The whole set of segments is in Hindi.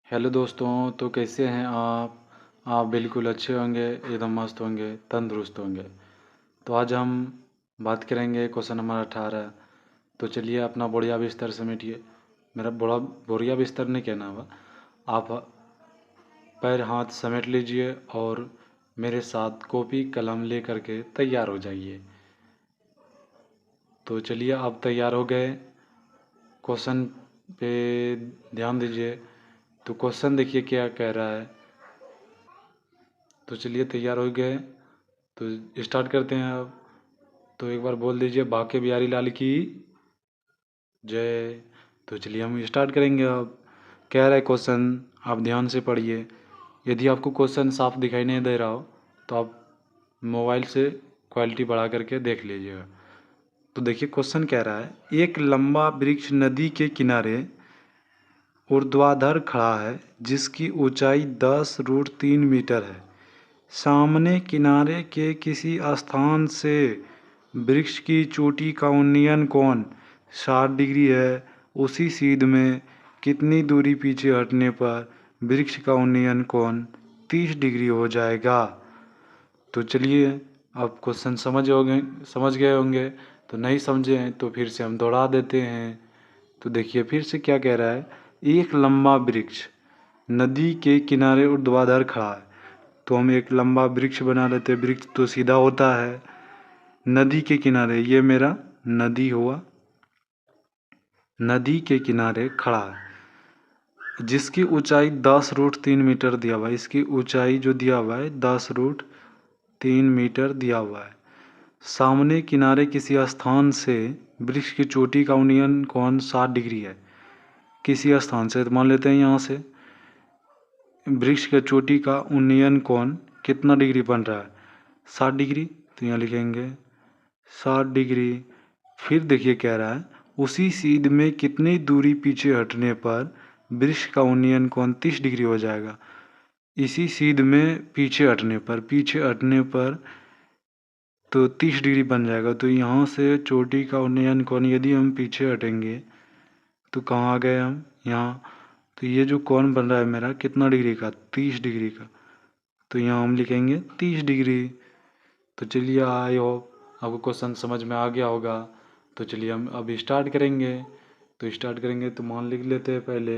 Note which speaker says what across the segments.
Speaker 1: हेलो दोस्तों, तो कैसे हैं आप? आप बिल्कुल अच्छे होंगे, एकदम मस्त होंगे, तंदुरुस्त होंगे। तो आज हम बात करेंगे क्वेश्चन नंबर 18। तो चलिए अपना बोरिया बिस्तर समेटिए। मेरा बोरिया बिस्तर नहीं कहना हुआ, आप पैर हाथ समेट लीजिए और मेरे साथ कॉपी कलम ले करके तैयार हो जाइए। तो चलिए आप तैयार हो गए। क्वेश्चन पे ध्यान दीजिए। तो क्वेश्चन देखिए क्या कह रहा है। तो चलिए तैयार हो गए, तो स्टार्ट करते हैं अब। तो एक बार बोल दीजिए बाके बिहारी लाल की जय। तो चलिए हम स्टार्ट करेंगे अब। कह रहा है क्वेश्चन, आप ध्यान से पढ़िए। यदि आपको क्वेश्चन साफ दिखाई नहीं दे रहा हो तो आप मोबाइल से क्वालिटी बढ़ा करके देख लीजिएगा। तो देखिए क्वेश्चन कह रहा है, एक लंबा वृक्ष नदी के किनारे ऊर्ध्वाधर खड़ा है जिसकी ऊंचाई 10√3 मीटर है। सामने किनारे के किसी स्थान से वृक्ष की चोटी का उन्नयन कोण 60 डिग्री है। उसी सीध में कितनी दूरी पीछे हटने पर वृक्ष का उन्नयन कोण 30 डिग्री हो जाएगा। तो चलिए, आप क्वेश्चन समझ गए होंगे। तो नहीं समझे हैं तो फिर से हम दोहरा देते हैं। तो देखिए फिर से क्या कह रहा है, एक लंबा वृक्ष नदी के किनारे ऊर्ध्वाधर खड़ा है। तो हम एक लंबा वृक्ष बना लेते हैं। वृक्ष तो सीधा होता है। नदी के किनारे, ये मेरा नदी हुआ, नदी के किनारे खड़ा है जिसकी ऊंचाई 10√3 मीटर दिया हुआ है। इसकी ऊंचाई जो दिया हुआ है 10√3 मीटर दिया हुआ है। सामने किनारे किसी स्थान से वृक्ष की चोटी का उन्नयन कोण 60 डिग्री है। किसी स्थान से, तो मान लेते हैं यहाँ से वृक्ष के चोटी का उन्नयन कोण कितना डिग्री बन रहा है, 60 डिग्री। तो यहाँ लिखेंगे 60 डिग्री। फिर देखिए कह रहा है, उसी सीध में कितनी दूरी पीछे हटने पर वृक्ष का उन्नयन कोण 30 डिग्री हो जाएगा। इसी सीध में पीछे हटने पर तो 30 डिग्री बन जाएगा। तो यहाँ से चोटी का उन्नयन कोण, यदि हम पीछे हटेंगे तो कहाँ आ गए हम, यहाँ। तो ये जो कोण बन रहा है मेरा कितना डिग्री का, 30 डिग्री का। तो यहाँ हम लिखेंगे 30 डिग्री। तो चलिए, आई होप आपको क्वेश्चन समझ में आ गया होगा। तो चलिए हम अभी स्टार्ट करेंगे। तो स्टार्ट करेंगे तो मान लिख लेते हैं पहले।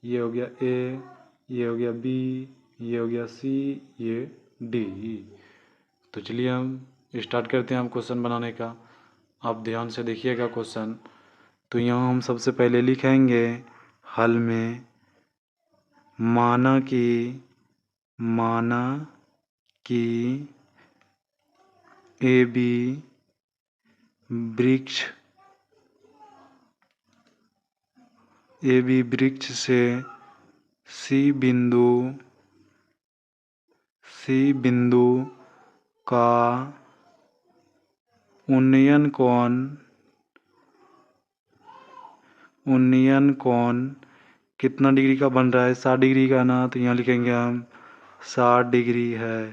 Speaker 1: ये हो गया ए, ये हो गया बी, ये हो गया सी, ये डी। तो चलिए हम स्टार्ट करते हैं हम क्वेश्चन बनाने का। आप ध्यान से देखिएगा क्वेश्चन। तो यहाँ हम सबसे पहले लिखेंगे हल में, माना कि ए बी वृक्ष से सी बिंदु का उन्नयन कोण कितना डिग्री का बन रहा है, 60 डिग्री का ना। तो यहाँ लिखेंगे हम 60 डिग्री है,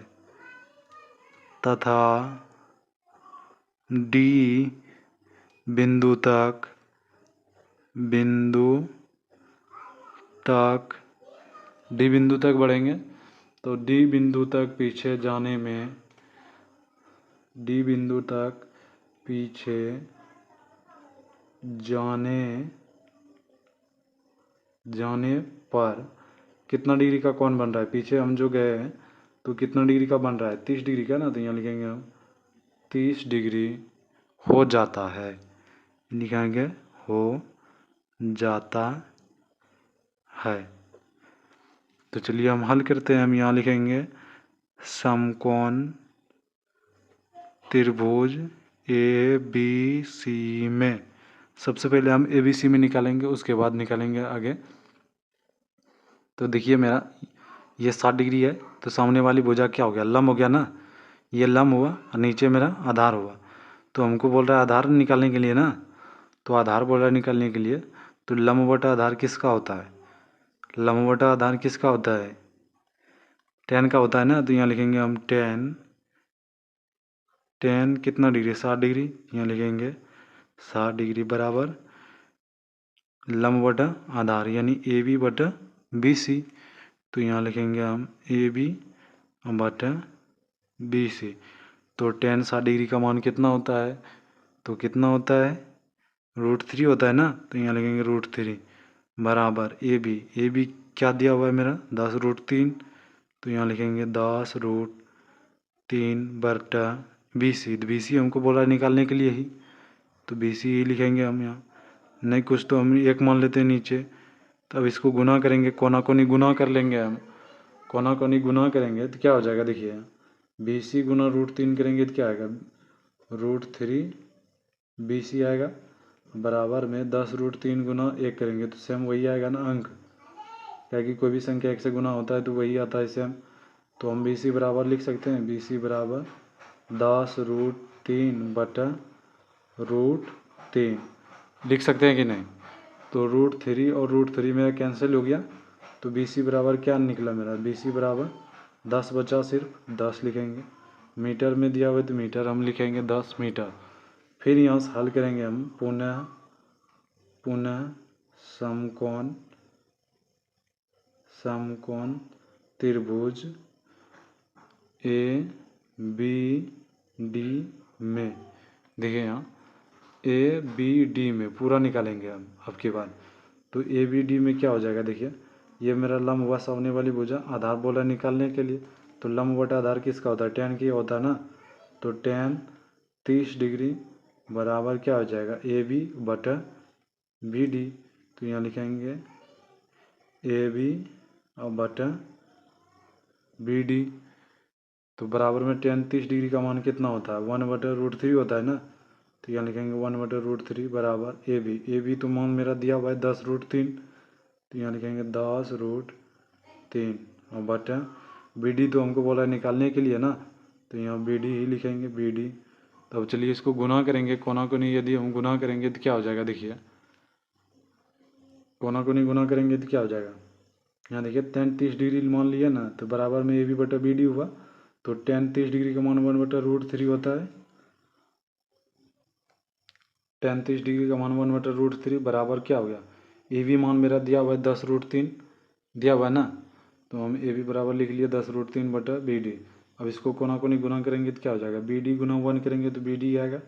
Speaker 1: तथा डी बिंदु तक डी बिंदु तक बढ़ेंगे। तो डी बिंदु तक पीछे जाने पर कितना डिग्री का कोण बन रहा है, पीछे हम जो गए हैं तो कितना डिग्री का बन रहा है, 30 डिग्री का ना। तो यहाँ लिखेंगे हम 30 डिग्री हो जाता है, लिखेंगे हो जाता है। तो चलिए हम हल करते हैं। हम यहाँ लिखेंगे समकोण त्रिभुज ए बी सी में, सबसे पहले हम ए बी सी में निकालेंगे, उसके बाद निकालेंगे आगे। तो देखिए मेरा ये 60 डिग्री है, तो सामने वाली भुजा क्या हो गया, लंब हो गया ना। ये लंब हुआ और नीचे मेरा आधार हुआ। तो हमको बोल रहा है आधार निकालने के लिए ना, तो आधार बोल रहा है निकालने के लिए। तो लंब बटा आधार किसका होता है, लंब बटा आधार किसका होता है, tan का होता है ना। तो यहाँ लिखेंगे हम tan कितना डिग्री, 60 डिग्री। यहाँ लिखेंगे 60 डिग्री बराबर लंब बटा आधार, यानी ए बी बटा BC, तो यहाँ लिखेंगे हम AB बटा BC। तो tan 60 डिग्री का मान कितना होता है? तो कितना होता है? √3 होता है ना, तो यहाँ लिखेंगे √3 बराबर AB क्या दिया हुआ है मेरा? 10√3, तो यहाँ लिखेंगे 10√3 बटा BC। तो BC हमको बोला निकालने के लिए ही, तो BC ही लिखेंगे हम यहाँ। नहीं कुछ तो हम एक मान लेते हैं नीचे, तो अब इसको गुना करेंगे, कोना कोनी गुना कर लेंगे हम। कोना कोनी गुना करेंगे तो क्या हो जाएगा? देखिए BC गुना √3 करेंगे तो क्या आएगा? √3 BC आएगा बराबर में 10√3 गुना 1 करेंगे तो सेम वही आएगा ना अंक, क्या कि कोई भी संख्या 1 से गुना होता है तो वही आता है सेम। तो हम BC बराबर लिख सकते हैं, BC बराबर 10√3 बटा √3 लिख सकते हैं कि नहीं? तो √3 और √3 मेरा कैंसिल हो गया, तो BC बराबर क्या निकला मेरा? BC बराबर 10 बचा, सिर्फ 10 लिखेंगे। मीटर में दिया हुआ है तो मीटर हम लिखेंगे 10 मीटर। फिर यहाँ से हल करेंगे हम पुनः समकोण त्रिभुज ABD में, देखिए यहाँ ABD में पूरा निकालेंगे हम अब की बार। तो ABD में क्या हो जाएगा? देखिए ये मेरा लंब व सामने वाली भुजा, आधार बोला निकालने के लिए, तो लंब बटा आधार किसका होता है? tan की होता है ना, तो tan 30 डिग्री बराबर क्या हो जाएगा? AB बटा BD। तो यहाँ लिखेंगे AB और बटा BD, तो बराबर में tan 30 डिग्री का मान कितना होता है? 1/√3 होता है ना, तो यहाँ लिखेंगे 1/√3 बराबर AB तो मान मेरा दिया हुआ है 10√3, तो यहाँ लिखेंगे 10√3 और बटा BD तो हमको बोला है निकालने के लिए ना, तो यहाँ BD ही लिखेंगे BD। तो अब चलिए इसको गुना करेंगे, कोना कोनी यदि हम गुना करेंगे तो क्या हो जाएगा? देखिए कोना कोनी गुना करेंगे तो क्या हो जाएगा? यहाँ देखिए tan 30 डिग्री मान लिया ना, तो बराबर में AB बटा BD हुआ, तो tan 30 डिग्री का मान 1/√3 होता है। tan 30 डिग्री का मान 1/√3 बराबर क्या हो गया? AB मान मेरा दिया हुआ है 10√3 दिया हुआ है ना, तो हम AB बराबर लिख लिए 10√3 बटा BD। अब इसको कोना कोनी गुना करेंगे तो क्या हो जाएगा? BD गुना 1 करेंगे तो BD आएगा।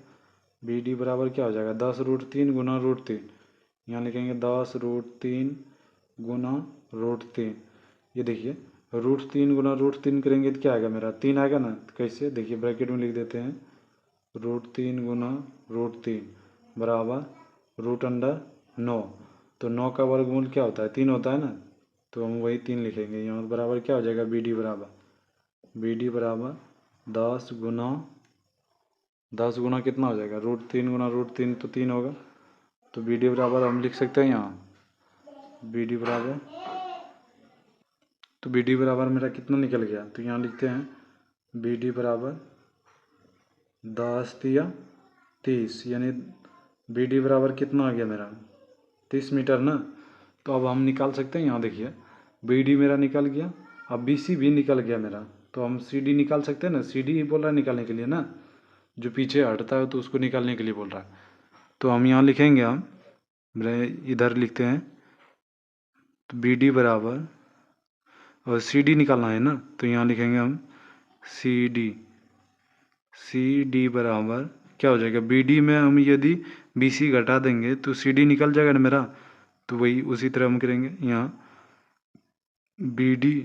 Speaker 1: BD बराबर क्या हो जाएगा? 10√3 गुना √3, यहाँ लिखेंगे 10√3 गुना √3। ये देखिए √3 गुना √3 करेंगे तो क्या आएगा मेरा? 3 आएगा ना, तो कैसे? देखिए ब्रैकेट में लिख देते हैं, √3 गुना √3 बराबर √9। तो 9 का वर्गमूल क्या होता है? 3 होता है ना, तो हम वही 3 लिखेंगे यहाँ, बराबर क्या हो जाएगा? BD बराबर 10 गुना कितना हो जाएगा? √3 गुना √3 तो 3 होगा, तो BD बराबर हम लिख सकते हैं यहाँ, BD बराबर, तो BD बराबर मेरा कितना निकल गया? तो यहाँ लिखते हैं BD बराबर 10 या 30, यानी BD बराबर कितना आ गया मेरा? 30 मीटर ना। तो अब हम निकाल सकते हैं, यहाँ देखिए BD मेरा निकल गया, अब BC भी निकल गया मेरा, तो हम CD निकाल सकते हैं ना। CD ही बोल रहा है निकालने के लिए ना, जो पीछे हटता है तो उसको निकालने के लिए बोल रहा है। तो हम यहाँ लिखेंगे, हम इधर लिखते हैं, तो BD बराबर, और CD निकालना है ना, तो यहाँ लिखेंगे हम CD बराबर क्या हो जाएगा? BD में हम यदि BC घटा देंगे तो CD निकल जाएगा ना मेरा, तो वही उसी तरह हम करेंगे यहाँ BD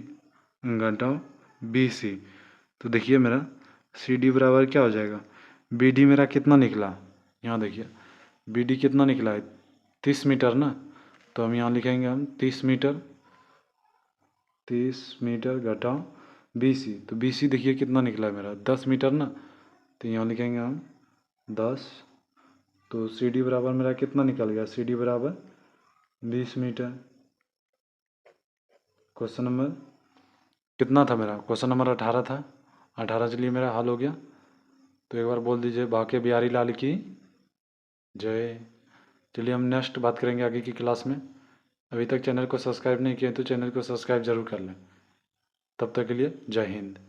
Speaker 1: घटाओ BC। तो देखिए मेरा CD बराबर क्या हो जाएगा? BD मेरा कितना निकला? यहाँ देखिए BD कितना निकला है? 30 मीटर ना, तो हम यहाँ लिखेंगे हम 30 मीटर घटाओ BC। तो BC देखिए कितना निकला है मेरा? 10 मीटर ना, तो यहाँ लिखेंगे हम 10। तो CD बराबर मेरा कितना निकल गया? CD बराबर 20 मीटर। क्वेश्चन नंबर कितना था मेरा? क्वेश्चन नंबर 18 था। 18 चलिए मेरा हल हो गया। तो एक बार बोल दीजिए बाके बिहारी लाल की जय। चलिए हम नेक्स्ट बात करेंगे आगे की क्लास में। अभी तक चैनल को सब्सक्राइब नहीं किए तो चैनल को सब्सक्राइब जरूर कर लें। तब तक के लिए जय हिंद।